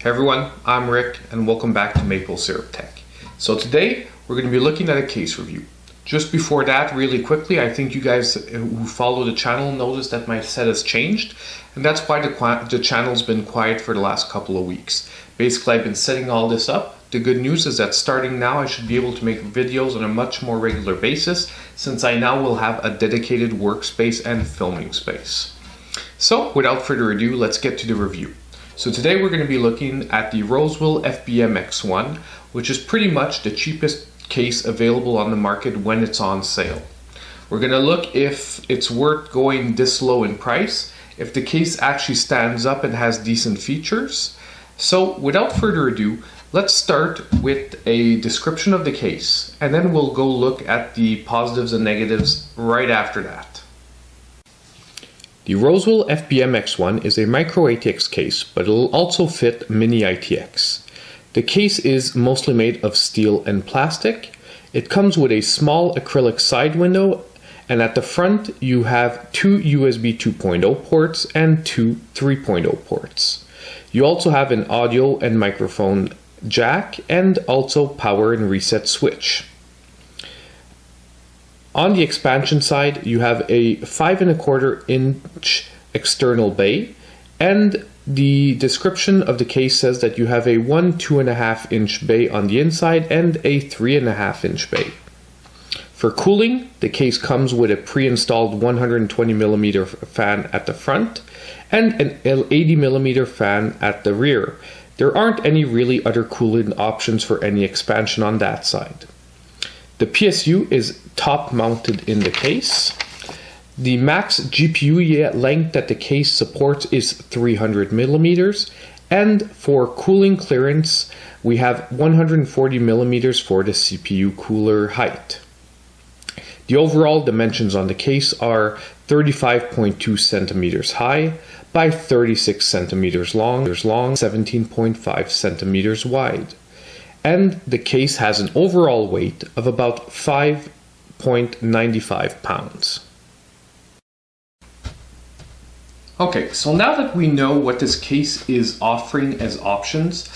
Hey everyone, I'm Rick and welcome back to Maple Syrup Tech. So today we're going to be looking at a case review. Just before that, really quickly, I think you guys who follow the channel noticed that my set has changed, and that's why the channel's been quiet for the last couple of weeks. Basically, I've been setting all this up. The good news is that starting now I should be able to make videos on a much more regular basis, since I now will have a dedicated workspace and filming space. So without further ado, let's get to the review. So today we're going to be looking at the ROSEWILL FBM X1, which is pretty much the cheapest case available on the market when it's on sale. We're going to look if it's worth going this low in price, if the case actually stands up and has decent features. So without further ado, let's start with a description of the case, and then we'll go look at the positives and negatives right after that. The ROSEWILL FBM X1 is a micro ATX case, but it'll also fit mini ITX. The case is mostly made of steel and plastic. It comes with a small acrylic side window, and at the front you have two USB 2.0 ports and two 3.0 ports. You also have an audio and microphone jack and also power and reset switch. On the expansion side, you have a 5¼ inch external bay, and the description of the case says that you have a 2.5 inch bay on the inside and a 3.5 inch bay. For cooling, the case comes with a pre-installed 120mm fan at the front and an 80mm fan at the rear. There aren't any really other cooling options for any expansion on that side. The PSU is top mounted in the case. The max GPU length that the case supports is 300mm, and for cooling clearance we have 140mm for the CPU cooler height. The overall dimensions on the case are 35.2 centimeters high by 36 centimeters long, 17.5 centimeters wide. And the case has an overall weight of about 5.95 pounds. Okay, so now that we know what this case is offering as options,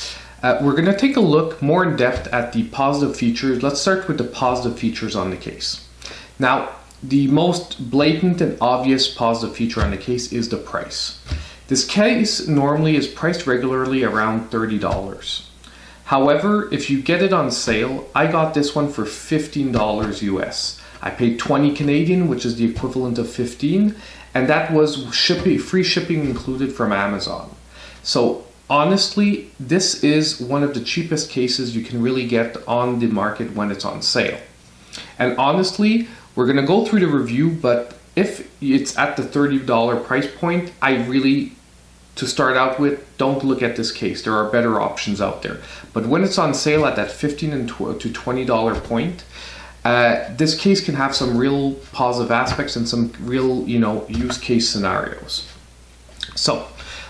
we're going to take a look more in depth at the positive features. Let's start with the positive features on the case. Now, the most blatant and obvious positive feature on the case is the price. This case normally is priced regularly around $30. However, if you get it on sale, I got this one for $15 US. I paid 20 Canadian, which is the equivalent of 15, and that was free shipping included from Amazon. So honestly, this is one of the cheapest cases you can really get on the market when it's on sale. And honestly, we're going to go through the review, but if it's at the $30 price point, to start out with, don't look at this case. There are better options out there. But when it's on sale at that $15 to $20 point, this case can have some real positive aspects and some real, use case scenarios. So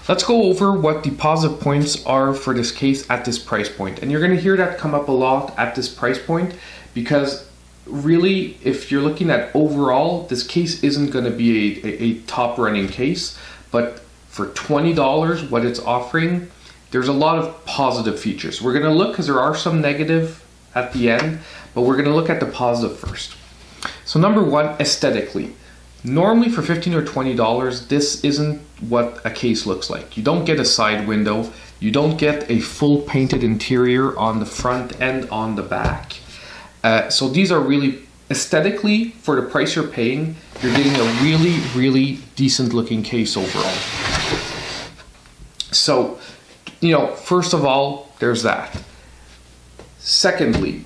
let's go over what the positive points are for this case at this price point. And you're going to hear that come up a lot at this price point, because really, if you're looking at overall, this case isn't going to be a top running case, but for $20, what it's offering, there's a lot of positive features. We're going to look, because there are some negative at the end, but we're going to look at the positive first. So number one, aesthetically. Normally for $15 or $20, this isn't what a case looks like. You don't get a side window. You don't get a full painted interior on the front and on the back. So these are really, aesthetically, for the price you're paying, you're getting a really, really decent looking case overall. So, first of all, there's that. Secondly,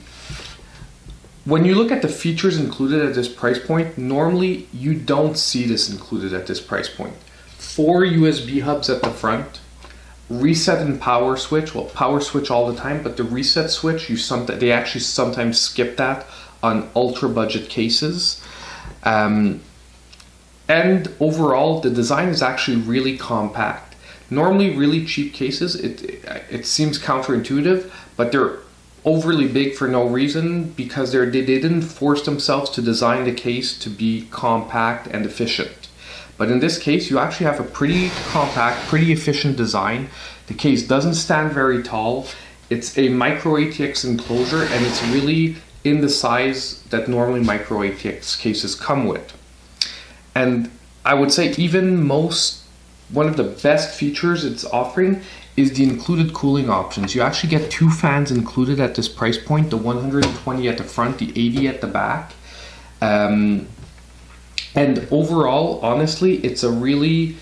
when you look at the features included at this price point, normally you don't see this included at this price point. 4 USB hubs at the front, reset and power switch. Well, power switch all the time, but the reset switch, they actually sometimes skip that on ultra budget cases. And overall, the design is actually really compact. Normally, really cheap cases, it seems counterintuitive, but they're overly big for no reason, because they didn't force themselves to design the case to be compact and efficient. But in this case, you actually have a pretty compact, pretty efficient design. The case doesn't stand very tall. It's a micro ATX enclosure, and it's really in the size that normally micro ATX cases come with. And I would say one of the best features it's offering is the included cooling options. You actually get 2 fans included at this price point, the 120 at the front, the 80 at the back. And overall, honestly, it's a really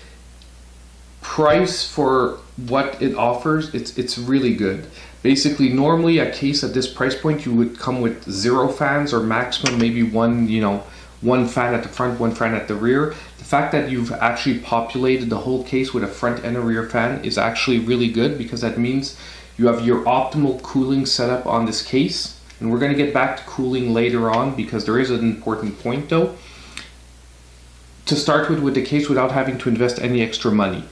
price for what it offers. It's really good. Basically, normally a case at this price point, you would come with 0 fans or maximum maybe one fan at the front, 1 fan at the rear. The fact that you've actually populated the whole case with a front and a rear fan is actually really good, because that means you have your optimal cooling setup on this case. And we're going to get back to cooling later on, because there is an important point though. To start with the case without having to invest any extra money.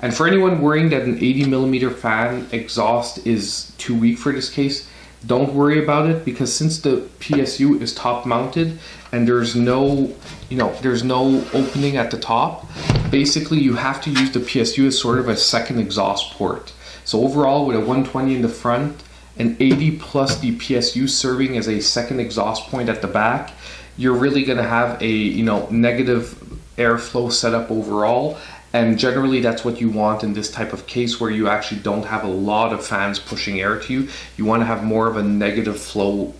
And for anyone worrying that an 80mm fan exhaust is too weak for this case, don't worry about it, because since the PSU is top mounted and there's no opening at the top, basically you have to use the PSU as sort of a second exhaust port. So overall, with a 120 in the front and 80 plus the PSU serving as a second exhaust point at the back, you're really going to have a negative airflow setup overall. And generally that's what you want in this type of case, where you actually don't have a lot of fans pushing air to you. You want to have more of a negative flow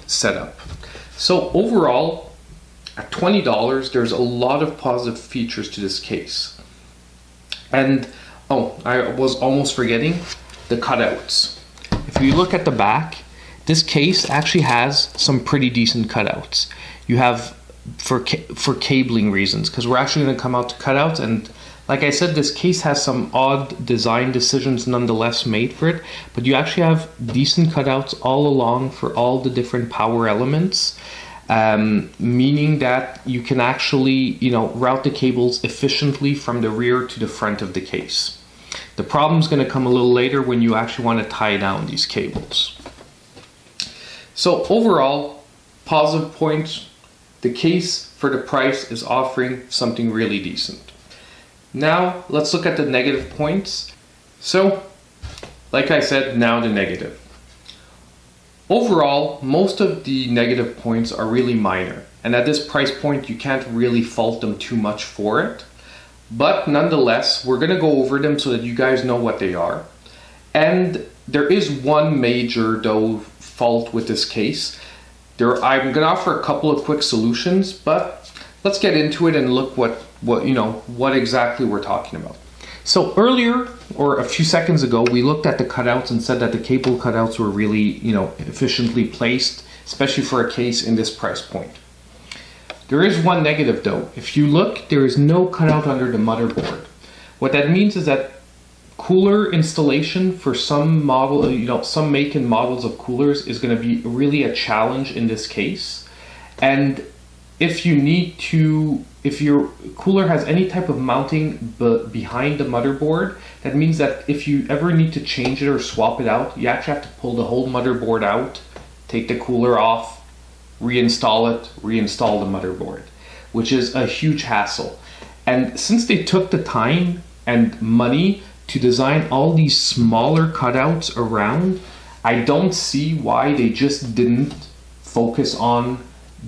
setup. So overall, at $20, there's a lot of positive features to this case. And I was almost forgetting the cutouts. If you look at the back, this case actually has some pretty decent cutouts. You have for cabling reasons, because we're actually going to come out to cutouts, and like I said, this case has some odd design decisions nonetheless made for it, but you actually have decent cutouts all along for all the different power elements, meaning that you can actually route the cables efficiently from the rear to the front of the case. The problem is going to come a little later when you actually want to tie down these cables. So overall, positive points. The case for the price is offering something really decent. Now let's look at the negative points. So like I said, now the negative. Overall, most of the negative points are really minor, and at this price point you can't really fault them too much for it. But nonetheless, we're going to go over them so that you guys know what they are. And there is one major fault with this case. I'm going to offer a couple of quick solutions, but let's get into it and look what exactly we're talking about. So earlier, or a few seconds ago, we looked at the cutouts and said that the cable cutouts were really, efficiently placed, especially for a case in this price point. There is one negative though. If you look, there is no cutout under the motherboard. What that means is that cooler installation for some model, some make and models of coolers is going to be really a challenge in this case. And if your cooler has any type of mounting behind the motherboard, that means that if you ever need to change it or swap it out, you actually have to pull the whole motherboard out, take the cooler off, reinstall it, reinstall the motherboard, which is a huge hassle. And since they took the time and money to design all these smaller cutouts around, I don't see why they just didn't focus on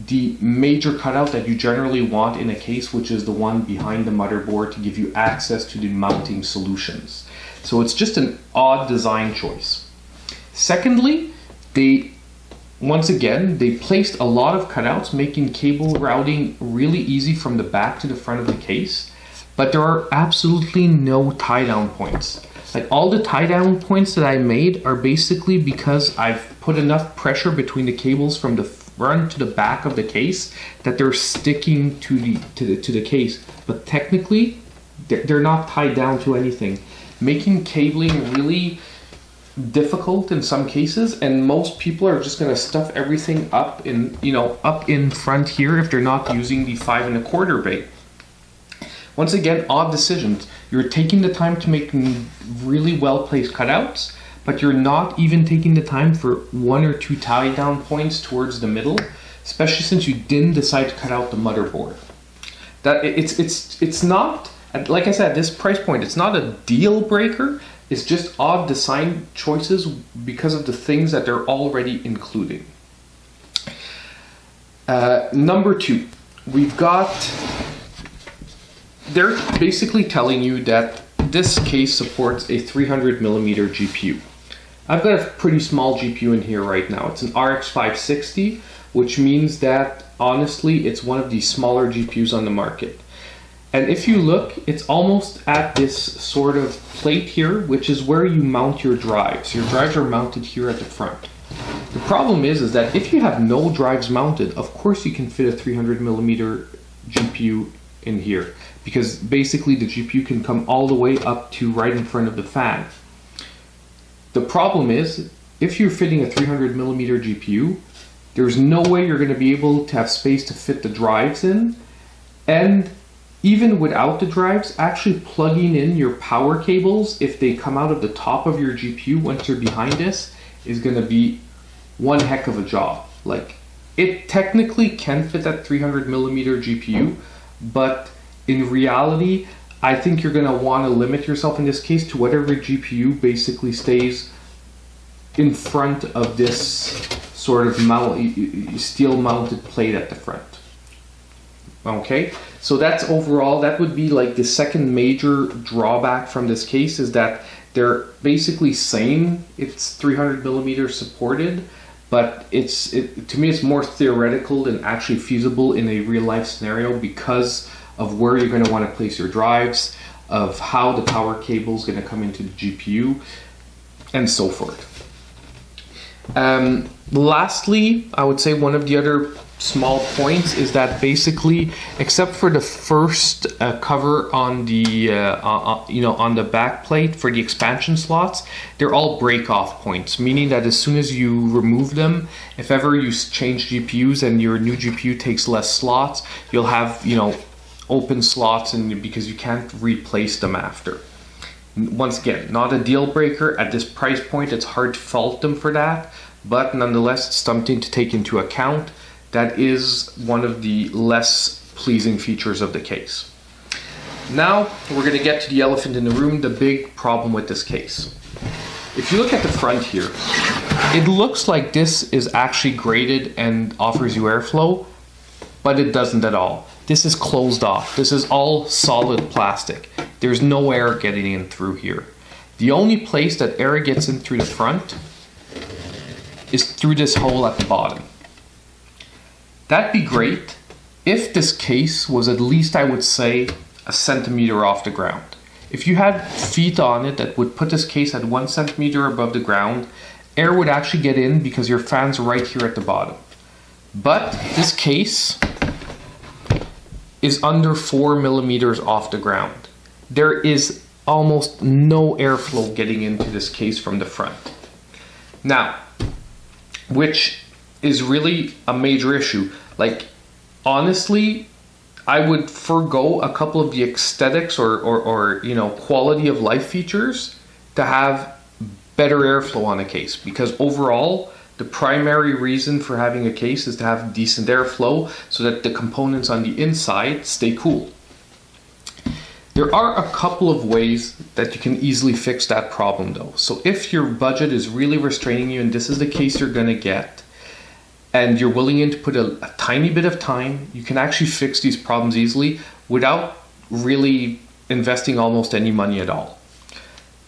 the major cutout that you generally want in a case, which is the one behind the motherboard to give you access to the mounting solutions. So it's just an odd design choice. Secondly, once again, they placed a lot of cutouts, making cable routing really easy from the back to the front of the case, but there are absolutely no tie down points. Like, all the tie down points that I made are basically because I've put enough pressure between the cables from the front to the back of the case that they're sticking to the case, but technically they're not tied down to anything, making cabling really difficult in some cases. And most people are just going to stuff everything up in front here if they're not using the 5 1/4 bay. Once again, odd decisions. You're taking the time to make really well placed cutouts, but you're not even taking the time for 1 or 2 tie down points towards the middle, especially since you didn't decide to cut out the motherboard. That it's not, like I said, at this price point, it's not a deal breaker. It's just odd design choices because of the things that they're already including. Number 2, we've got, they're basically telling you that this case supports a 300 millimeter GPU. I've got a pretty small GPU in here right now. It's an RX 560, which means that honestly, it's one of the smaller GPUs on the market. And if you look, it's almost at this sort of plate here, which is where you mount your drives. Your drives are mounted here at the front. The problem is that if you have no drives mounted, of course you can fit a 300 millimeter GPU in here, because basically the GPU can come all the way up to right in front of the fan. The problem is, if you're fitting a 300 millimeter GPU, there's no way you're going to be able to have space to fit the drives in, and even without the drives, actually plugging in your power cables, if they come out of the top of your GPU once you're behind this, is going to be one heck of a job. Like, it technically can fit that 300 millimeter GPU, but in reality, I think you're going to want to limit yourself in this case to whatever GPU basically stays in front of this sort of steel mounted plate at the front. Okay, so that's overall, that would be like the second major drawback from this case, is that they're basically saying it's 300 millimeter supported, but to me it's more theoretical than actually feasible in a real life scenario because of where you're going to want to place your drives, of how the power cable is going to come into the GPU, and so forth. Lastly, I would say one of the other small points is that basically, except for the first cover on the on the back plate for the expansion slots, they're all break-off points, meaning that as soon as you remove them, if ever you change GPUs and your new GPU takes less slots, you'll have open slots, and because you can't replace them after. Once again, not a deal breaker at this price point. It's hard to fault them for that, but nonetheless, it's something to take into account. That is one of the less pleasing features of the case. Now we're going to get to the elephant in the room, the big problem with this case. If you look at the front here, it looks like this is actually graded and offers you airflow, but it doesn't at all. This is closed off. This is all solid plastic. There's no air getting in through here. The only place that air gets in through the front is through this hole at the bottom. That'd be great if this case was at least, I would say, a centimeter off the ground. If you had feet on it that would put this case at 1 centimeter above the ground, air would actually get in because your fan's right here at the bottom. But this case is under 4 millimeters off the ground. There is almost no airflow getting into this case from the front. Now, which is really a major issue. Like, honestly, I would forgo a couple of the aesthetics or quality of life features to have better airflow on a case, because overall the primary reason for having a case is to have decent airflow so that the components on the inside stay cool. There are a couple of ways that you can easily fix that problem though. So if your budget is really restraining you and this is the case you're going to get, and you're willing to put a tiny bit of time, you can actually fix these problems easily without really investing almost any money at all.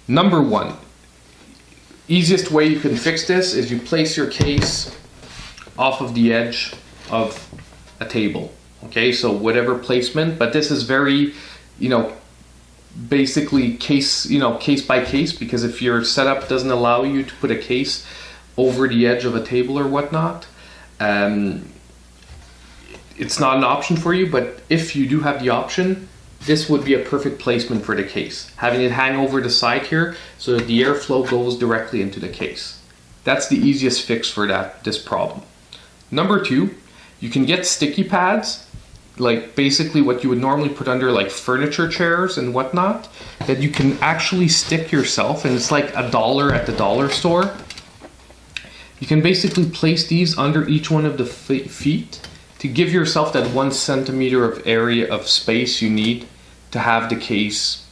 Number one, easiest way you can fix this is you place your case off of the edge of a table. Okay, so whatever placement, but this is very, basically case by case, because if your setup doesn't allow you to put a case over the edge of a table or whatnot, it's not an option for you. But if you do have the option, this would be a perfect placement for the case, having it hang over the side here so that the airflow goes directly into the case. That's the easiest fix for this problem. Number two, you can get sticky pads, like basically what you would normally put under like furniture chairs and whatnot, that you can actually stick yourself, and it's like $1 at the dollar store. You can basically place these under each one of the feet, to give yourself that 1 centimeter of area of space you need to have the case,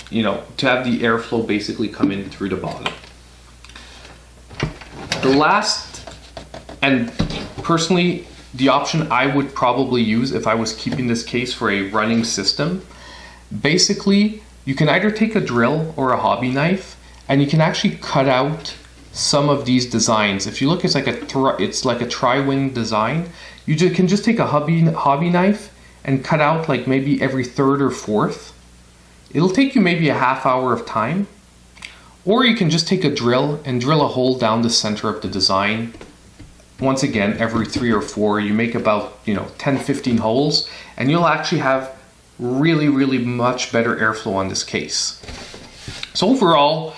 to have the airflow basically come in through the bottom. The last, and personally, the option I would probably use if I was keeping this case for a running system, basically, you can either take a drill or a hobby knife, and you can actually cut out some of these designs. If you look, it's like a tri-wing design. You can just take a hobby knife and cut out like maybe every third or fourth. It'll take you maybe a half hour of time. Or you can just take a drill and drill a hole down the center of the design. Once again, every 3 or 4, you make about 10-15 holes, and you'll actually have really much better airflow on this case. So overall,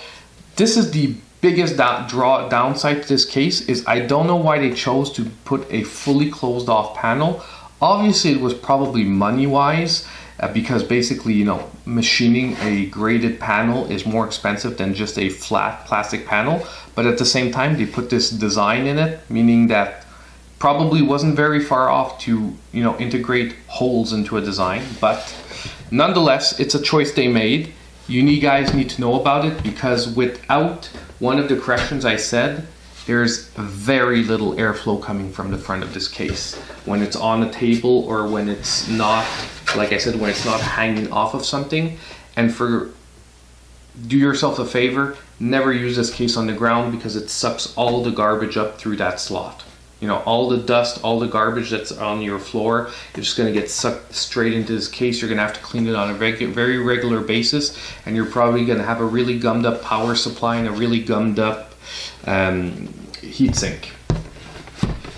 this is the biggest downside to this case. Is I don't know why they chose to put a fully closed off panel. Obviously it was probably money wise, because basically machining a graded panel is more expensive than just a flat plastic panel, but at the same time they put this design in it, meaning that probably wasn't very far off to integrate holes into a design. But nonetheless, it's a choice they made. You guys need to know about it, because without one of the corrections I said, there's very little airflow coming from the front of this case when it's on a table, or when it's not, like I said, when it's not hanging off of something. And do yourself a favor, never use this case on the ground, because it sucks all the garbage up through that slot. All the dust, all the garbage that's on your floor, it's just going to get sucked straight into this case. You're going to have to clean it on a very regular basis, and you're probably going to have a really gummed up power supply and a really gummed up heatsink.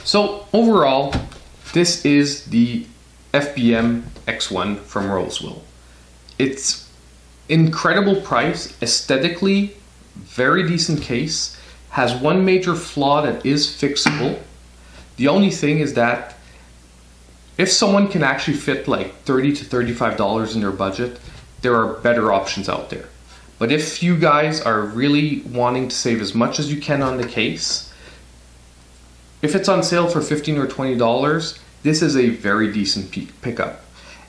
So overall, this is the FBM X1 from ROSEWILL. It's incredible price, aesthetically very decent case, has one major flaw that is fixable. The only thing is that if someone can actually fit like $30 to $35 in their budget, there are better options out there. But if you guys are really wanting to save as much as you can on the case, if it's on sale for $15 or $20, this is a very decent pickup.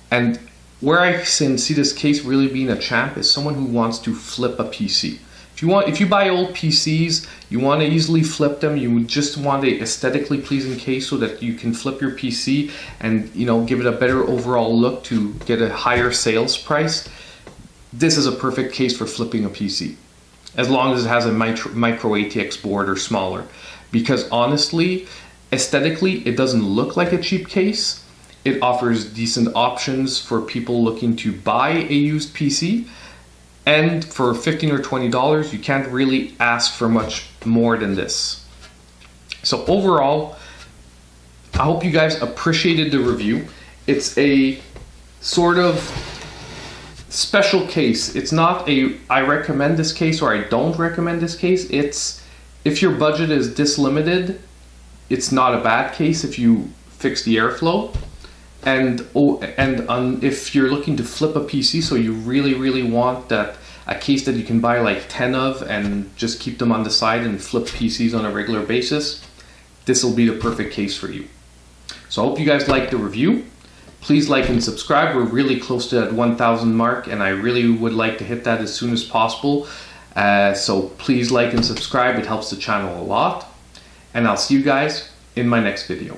And where I can see this case really being a champ is someone who wants to flip a PC. If you buy old PCs, you want to easily flip them, you just want a aesthetically pleasing case so that you can flip your PC and give it a better overall look to get a higher sales price, this is a perfect case for flipping a PC, as long as it has a micro ATX board or smaller. Because honestly, aesthetically, it doesn't look like a cheap case. It offers decent options for people looking to buy a used PC. And for $15 or $20, you can't really ask for much more than this. So overall, I hope you guys appreciated the review. It's a sort of special case. It's not I recommend this case or I don't recommend this case. It's, if your budget is this limited, it's not a bad case if you fix the airflow. And if you're looking to flip a PC, so you really want a case that you can buy like 10 of and just keep them on the side and flip PCs on a regular basis, this will be the perfect case for you. So I hope you guys liked the review. Please like and subscribe. We're really close to that 1,000 mark, and I really would like to hit that as soon as possible. So please like and subscribe. It helps the channel a lot. And I'll see you guys in my next video.